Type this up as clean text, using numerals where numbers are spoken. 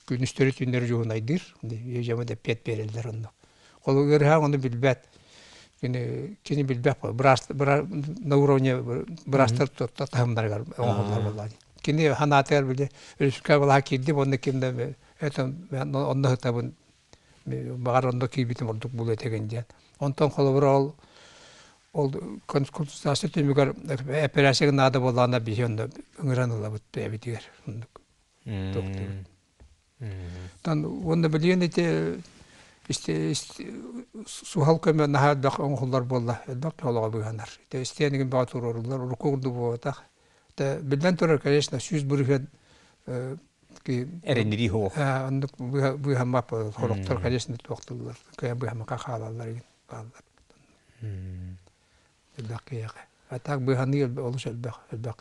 күнүстөрү түндөр жуунайдыр. Ежема да пет берелдер онда. Колу гөрһә оны билбәт. Кини билбәт. На уровне брастыр тотамдарга оңгорлар булган. Кини ханатер биле өлүскә була килди, онда кимдә это онда табын багар онда кибитим ордук булы тегенде. Онтон колу ол консультация түмүгөр операция нада болганда бишенде ыңыраныла бут битер. Доктор. Тан онда билген эте сухалка мен нахат бак оңгорлар болла. Бак холога буганар. Истенеген батурлар рукурду бота. Билден турар, конечно, сүз бүрген эренери хо. Андык бу хамап хороктор, конечно, токтулар. Кая бу хамака халалар ген. البقية أتاك بهني الأولوش البقية